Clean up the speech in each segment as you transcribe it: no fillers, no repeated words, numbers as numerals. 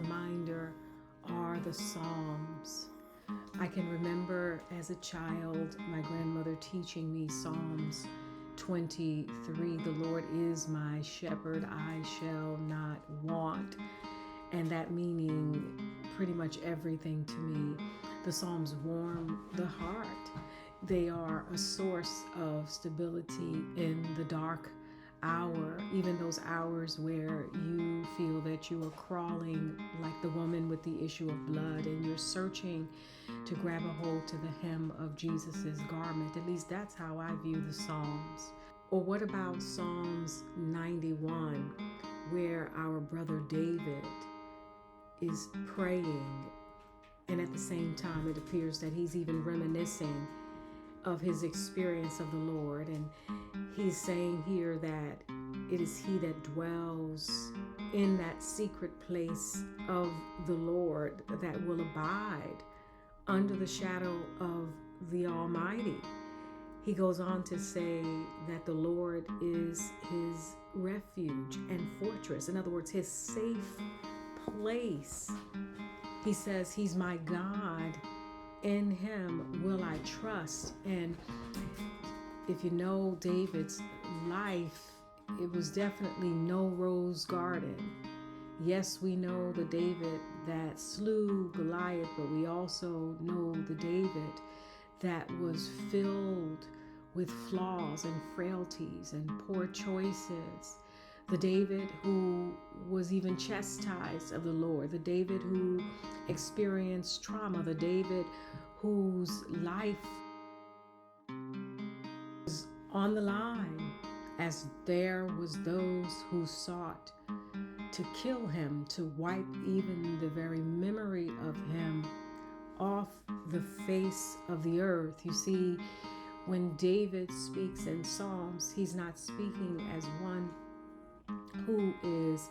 reminder are the Psalms. I can remember as a child my grandmother teaching me Psalms 23. The Lord is my shepherd, I shall not want. And that meaning pretty much everything to me. The Psalms warm the heart. They are a source of stability in the dark hour, even those hours where you feel that you are crawling like the woman with the issue of blood and you're searching to grab a hold to the hem of Jesus's garment. At least that's how I view the Psalms. Or what about Psalms 91, where our brother David is praying, and at the same time it appears that he's even reminiscing of his experience of the Lord, and he's saying here that it is he that dwells in that secret place of the Lord that will abide under the shadow of the Almighty. He goes on to say that the Lord is his refuge and fortress. In other words, his safe place. He says he's my God. In him will I trust. And if you know David's life, it was definitely no rose garden. Yes, we know the David that slew Goliath, but we also know the David that was filled with flaws and frailties and poor choices. The David who was even chastised of the Lord, the David who experienced trauma, the David whose life was on the line as there was those who sought to kill him, to wipe even the very memory of him off the face of the earth. You see, when David speaks in Psalms, he's not speaking as one who is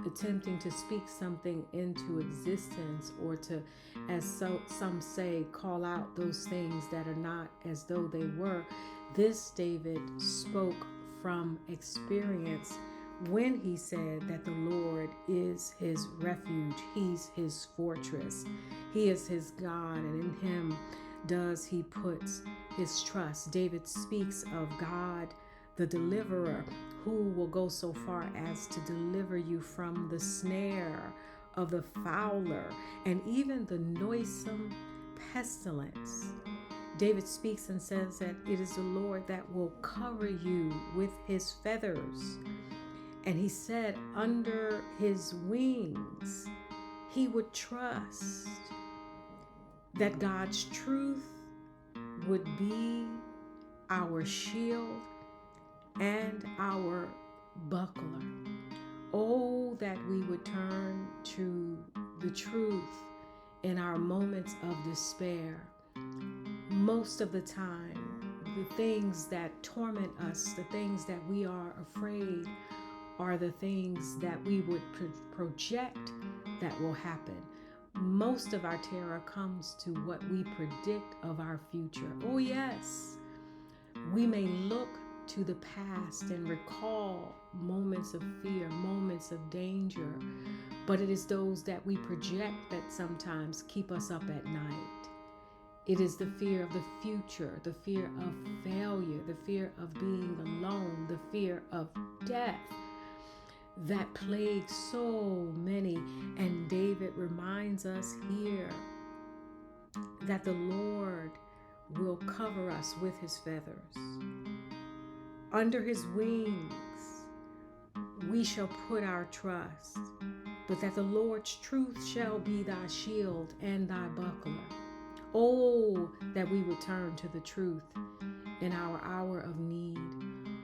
attempting to speak something into existence, or to, as some say, call out those things that are not as though they were. This David spoke from experience when he said that the Lord is his refuge, he's his fortress, he is his God, and in him does he put his trust. David speaks of God, the deliverer, who will go so far as to deliver you from the snare of the fowler and even the noisome pestilence. David speaks and says that it is the Lord that will cover you with his feathers. And he said under his wings he would trust, that God's truth would be our shield and our buckler. Oh, that we would turn to the truth in our moments of despair. Most of the time, the things that torment us, the things that we are afraid, are the things that we would project that will happen. Most of our terror comes to what we predict of our future. Oh yes, we may look to the past and recall moments of fear, moments of danger, but it is those that we project that sometimes keep us up at night. It is the fear of the future, the fear of failure, the fear of being alone, the fear of death that plagues so many. And David reminds us here that the Lord will cover us with his feathers. Under his wings we shall put our trust, but that the Lord's truth shall be thy shield and thy buckler. Oh, that we would turn to the truth in our hour of need.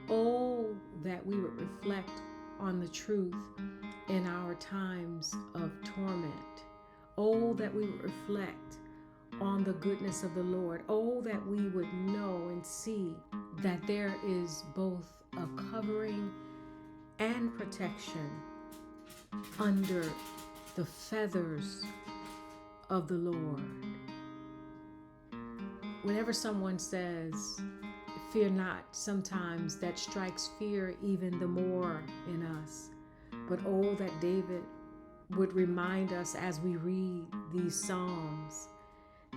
Oh, that we would reflect on the truth in our times of torment. Oh, that we would reflect on the goodness of the Lord. Oh, that we would know and see that there is both a covering and protection under the feathers of the Lord. Whenever someone says, fear not, sometimes that strikes fear even the more in us. But oh, that David would remind us as we read these Psalms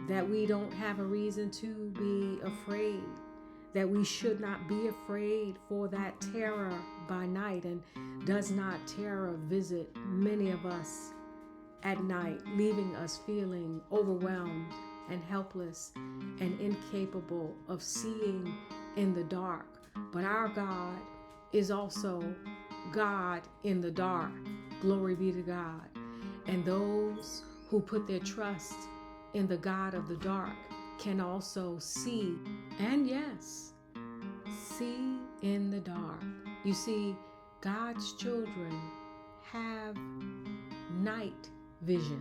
that we don't have a reason to be afraid, that we should not be afraid for that terror by night. And does not terror visit many of us at night, leaving us feeling overwhelmed and helpless and incapable of seeing in the dark? But our God is also God in the dark. Glory be to God. And those who put their trust in the God of the dark can also see, and yes, see in the dark. You see, God's children have night vision.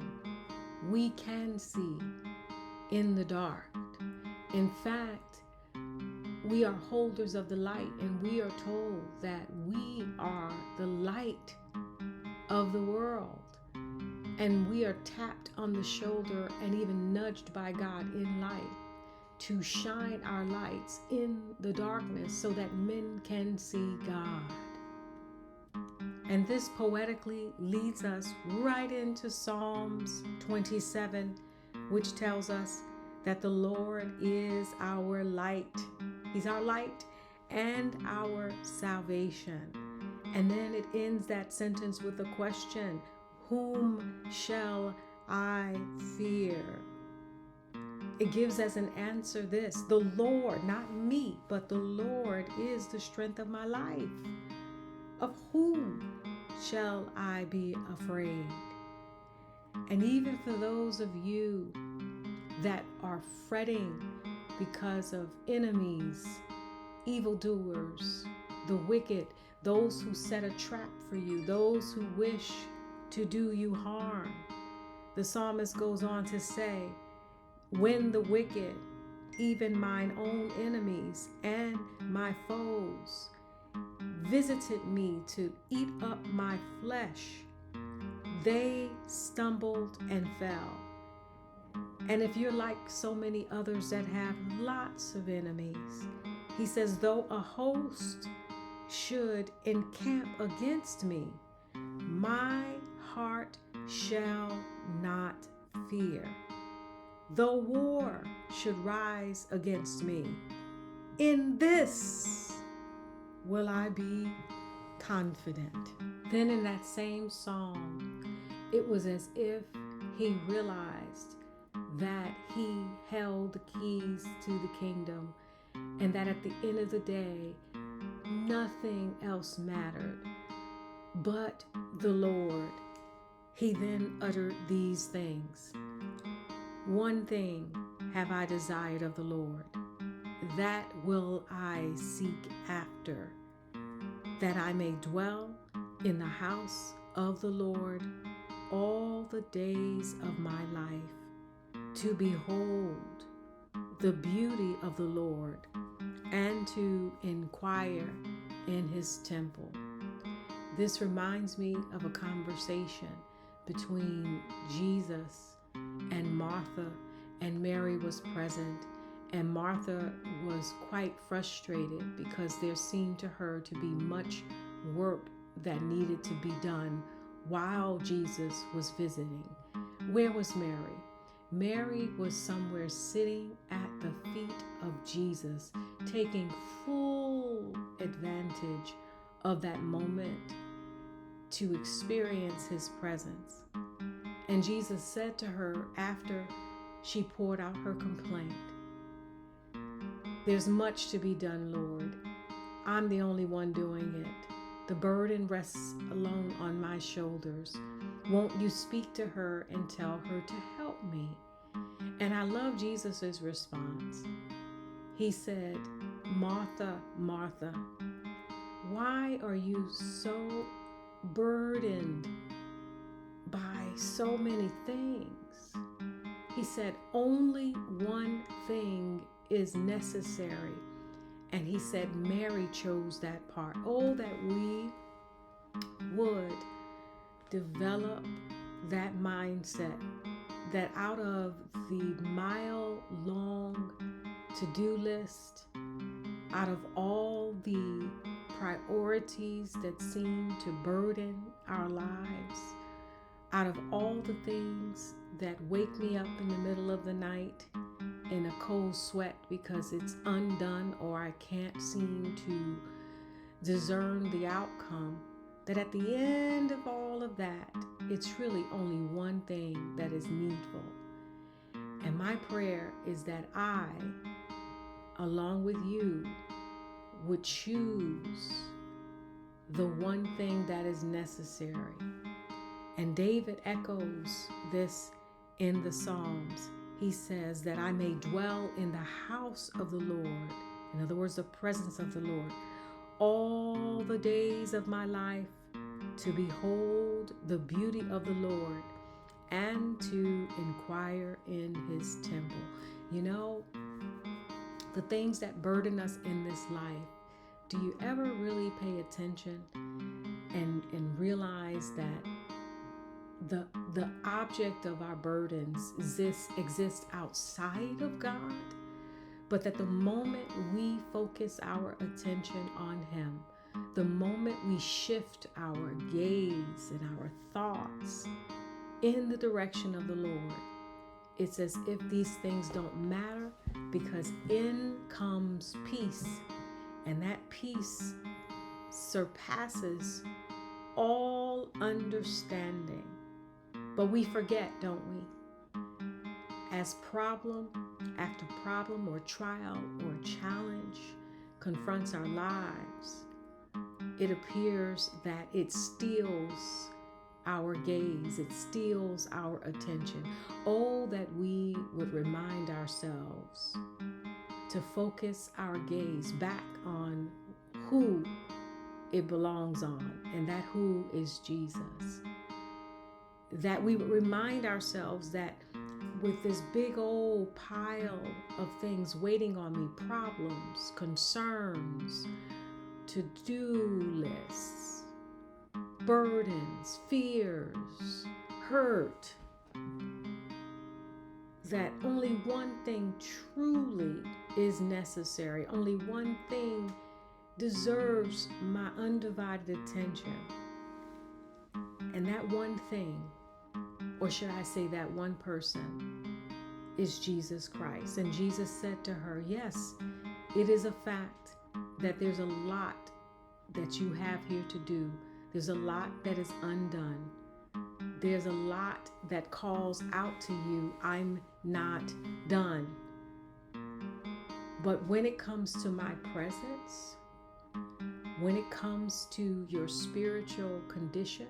We can see in the dark. In fact, we are holders of the light, and we are told that we are the light of the world. And we are tapped on the shoulder and even nudged by God in light to shine our lights in the darkness so that men can see God. And this poetically leads us right into Psalms 27, which tells us that the Lord is our light. He's our light and our salvation. And then it ends that sentence with a question: whom shall I fear? It gives as an answer this: the Lord, not me, but the Lord is the strength of my life. Of whom shall I be afraid? And even for those of you that are fretting because of enemies, evildoers, the wicked, those who set a trap for you, those who wish to do you harm, the psalmist goes on to say, when the wicked, even mine own enemies and my foes, visited me to eat up my flesh, they stumbled and fell. And if you're like so many others that have lots of enemies, he says, though a host should encamp against me, my heart shall not fear. Though war should rise against me, in this will I be confident. Then in that same psalm, it was as if he realized that he held the keys to the kingdom, and that at the end of the day, nothing else mattered but the Lord. He then uttered these things: one thing have I desired of the Lord, that will I seek after, that I may dwell in the house of the Lord all the days of my life, to behold the beauty of the Lord and to inquire in his temple. This reminds me of a conversation between Jesus and Martha, and Mary was present, and Martha was quite frustrated because there seemed to her to be much work that needed to be done while Jesus was visiting. Where was Mary? Mary was somewhere sitting at the feet of Jesus, taking full advantage of that moment to experience his presence. And Jesus said to her after she poured out her complaint, there's much to be done, Lord. I'm the only one doing it. The burden rests alone on my shoulders. Won't you speak to her and tell her to help me? And I love Jesus's response. He said, Martha, Martha, why are you so burdened by so many things? He said, only one thing is necessary. And he said, Mary chose that part. Oh, that we would develop that mindset, that out of the mile-long to-do list, out of all the priorities that seem to burden our lives, Out of all the things that wake me up in the middle of the night in a cold sweat because it's undone or I can't seem to discern the outcome, that at the end of all of that, it's really only one thing that is needful. And my prayer is that I, along with you, would choose the one thing that is necessary. And David echoes this in the Psalms. He says that I may dwell in the house of the Lord, in other words, the presence of the Lord, all the days of my life, to behold the beauty of the Lord and to inquire in his temple. You know, the things that burden us in this life, do you ever really pay attention and realize that the object of our burdens exists outside of God, but that the moment we focus our attention on him, the moment we shift our gaze and our thoughts in the direction of the Lord, it's as if these things don't matter, because in comes peace, and that peace surpasses all understanding. But we forget, don't we? As problem after problem or trial or challenge confronts our lives, it appears that it steals our gaze, it steals our attention. Oh, that we would remind ourselves to focus our gaze back on who it belongs on, and that who is Jesus. That we would remind ourselves that with this big old pile of things waiting on me, problems, concerns, to-do lists, burdens, fears, hurt, that only one thing truly is necessary. Only one thing deserves my undivided attention. And that one thing, or should I say that one person, is Jesus Christ. And Jesus said to her, yes, it is a fact that there's a lot that you have here to do. There's a lot that is undone. There's a lot that calls out to you, I'm not done. But when it comes to my presence, when it comes to your spiritual condition,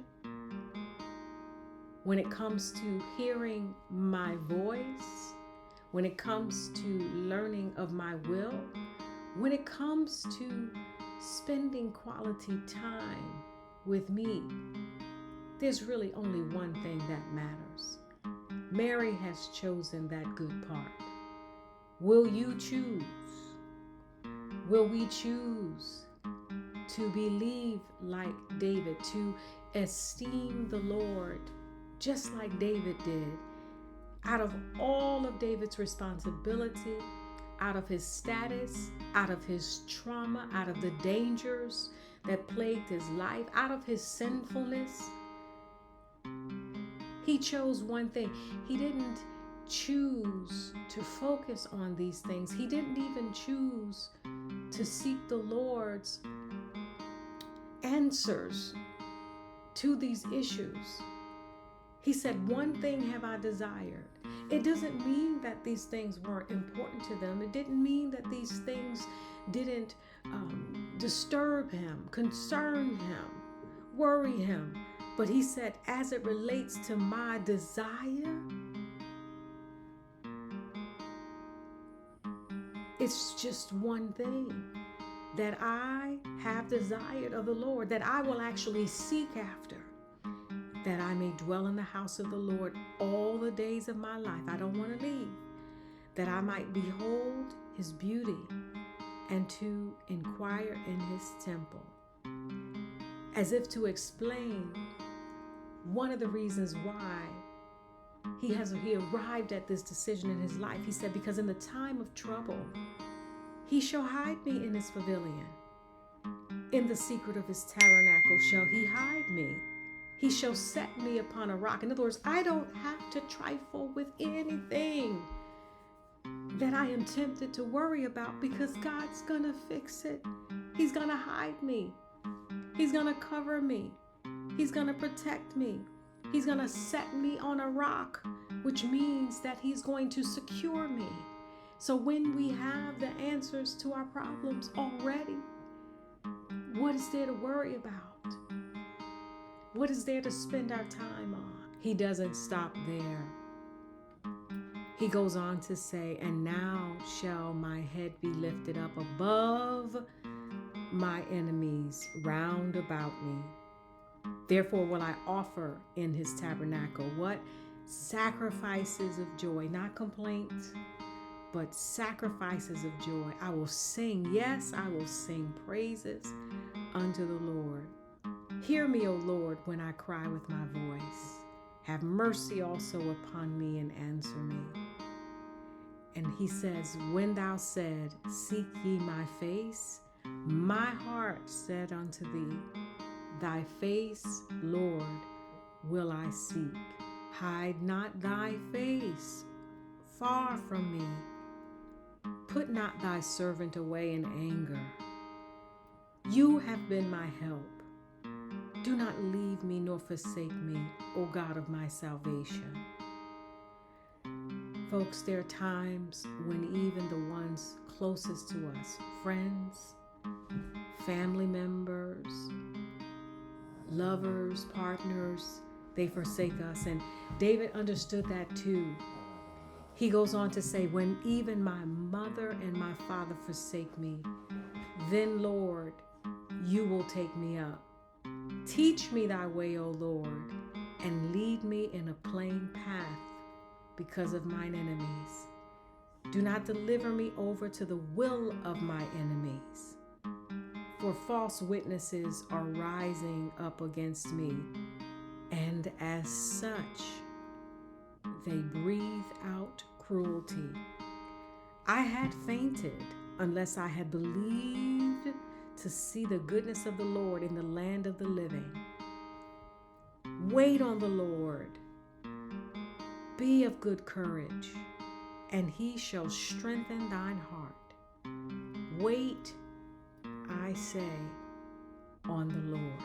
when it comes to hearing my voice, when it comes to learning of my will, when it comes to spending quality time with me, there's really only one thing that matters. Mary has chosen that good part. Will you choose? Will we choose to believe like David, to esteem the Lord just like David did? Out of all of David's responsibility, out of his status, out of his trauma, out of the dangers that plagued his life, out of his sinfulness, he chose one thing. He didn't choose to focus on these things. He didn't even choose to seek the Lord's answers to these issues. He said, one thing have I desired. It doesn't mean that these things weren't important to them. It didn't mean that these things didn't disturb him, concern him, worry him. But he said, as it relates to my desire, it's just one thing that I have desired of the Lord, that I will actually seek after, that I may dwell in the house of the Lord all the days of my life. I don't want to leave. That I might behold his beauty and to inquire in his temple. As if to explain one of the reasons why he arrived at this decision in his life. He said, because in the time of trouble, he shall hide me in his pavilion. In the secret of his tabernacle shall he hide me. He shall set me upon a rock. In other words, I don't have to trifle with anything that I am tempted to worry about, because God's going to fix it. He's going to hide me. He's going to cover me. He's going to protect me. He's going to set me on a rock, which means that He's going to secure me. So when we have the answers to our problems already, what is there to worry about? What is there to spend our time on? He doesn't stop there. He goes on to say, and now shall my head be lifted up above my enemies round about me. Therefore will I offer in His tabernacle what? Sacrifices of joy, not complaints, but sacrifices of joy. I will sing, yes, I will sing praises unto the Lord. Hear me, O Lord, when I cry with my voice. Have mercy also upon me and answer me. And He says, when thou said, seek ye my face, my heart said unto thee, thy face, Lord, will I seek. Hide not thy face far from me. Put not thy servant away in anger. You have been my help. Do not leave me nor forsake me, O God of my salvation. Folks, there are times when even the ones closest to us, friends, family members, lovers, partners, they forsake us. And David understood that too. He goes on to say, when even my mother and my father forsake me, then, Lord, you will take me up. Teach me thy way, O Lord, and lead me in a plain path because of mine enemies. Do not deliver me over to the will of my enemies, for false witnesses are rising up against me, and as such they breathe out cruelty. I had fainted unless I had believed to see the goodness of the Lord in the land of the living. Wait on the Lord. Be of good courage, and He shall strengthen thine heart. Wait, I say, on the Lord.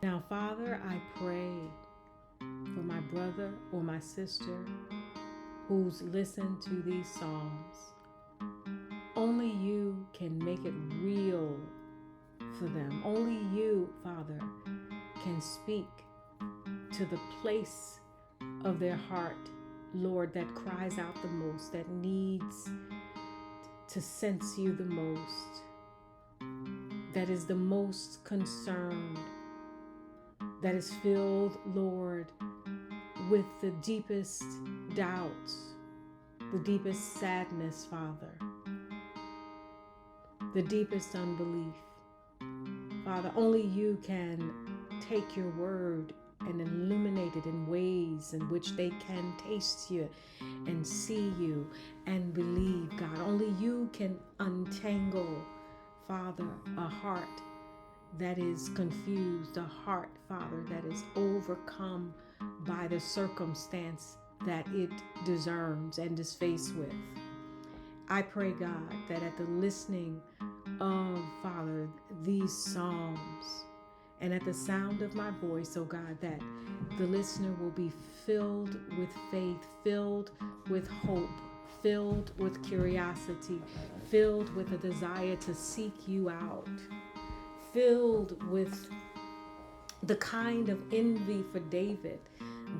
Now, Father, I pray for my brother or my sister who's listened to these Psalms. Only you can make it real for them. Only you, Father, can speak to the place of their heart, Lord, that cries out the most, that needs to sense you the most, that is the most concerned, that is filled, Lord, with the deepest doubts, the deepest sadness, Father, the deepest unbelief. Father, only you can take your word and illuminate it in ways in which they can taste you and see you and believe, God. Only you can untangle, Father, a heart that is confused, a heart, Father, that is overcome by the circumstance that it discerns and is faced with. I pray, God, that at the listening of, Father, these Psalms, and at the sound of my voice, oh God, that the listener will be filled with faith, filled with hope, filled with curiosity, filled with a desire to seek you out, filled with the kind of envy for David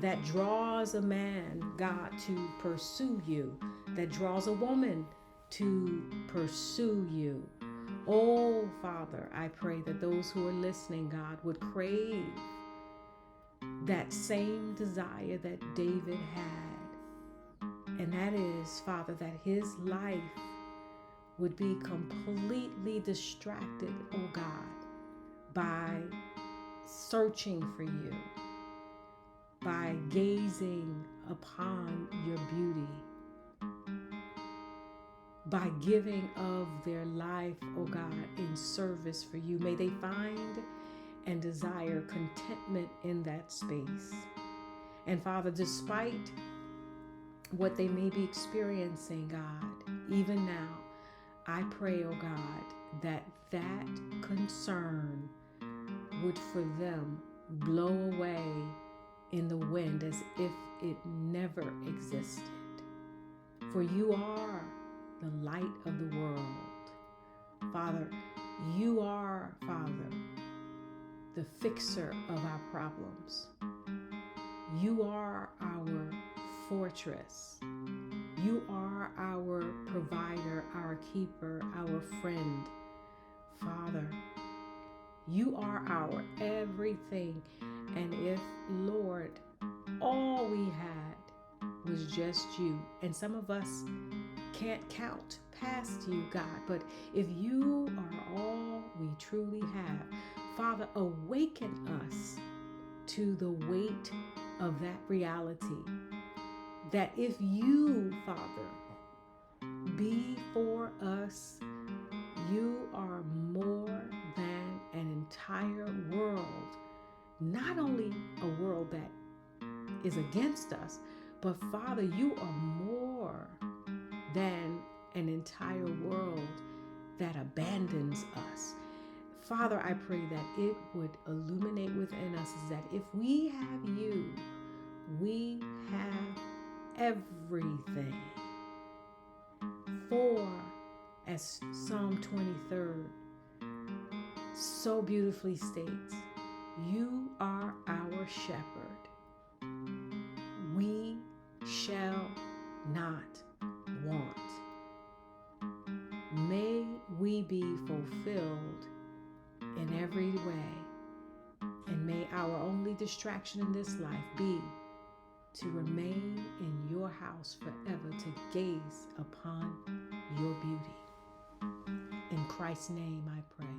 that draws a man, God, to pursue you, that draws a woman to pursue you. Oh, Father, I pray that those who are listening, God, would crave that same desire that David had. And that is, Father, that his life would be completely distracted, oh God, by searching for you, by gazing upon your beauty, by giving of their life, oh God, in service for you. May they find and desire contentment in that space. And Father, despite what they may be experiencing, God, even now, I pray, oh God, that concern would for them blow away in the wind as if it never existed. For you are the light of the world. Father, you are, Father, the fixer of our problems. You are our fortress. You are our provider, our keeper, our friend. Father, you are our everything. And if, Lord, all we had was just you, and some of us can't count past you, God, but if you are all we truly have, Father, awaken us to the weight of that reality, that if you, Father, be for us, you are more than an entire world, not only a world that is against us, but Father, you are more than an entire world that abandons us. Father, I pray that it would illuminate within us is that if we have you, we have everything. For, as Psalm 23 so beautifully states, you are our shepherd. We shall not want. May we be fulfilled in every way, and may our only distraction in this life be to remain in your house forever, to gaze upon your beauty. In Christ's name I pray.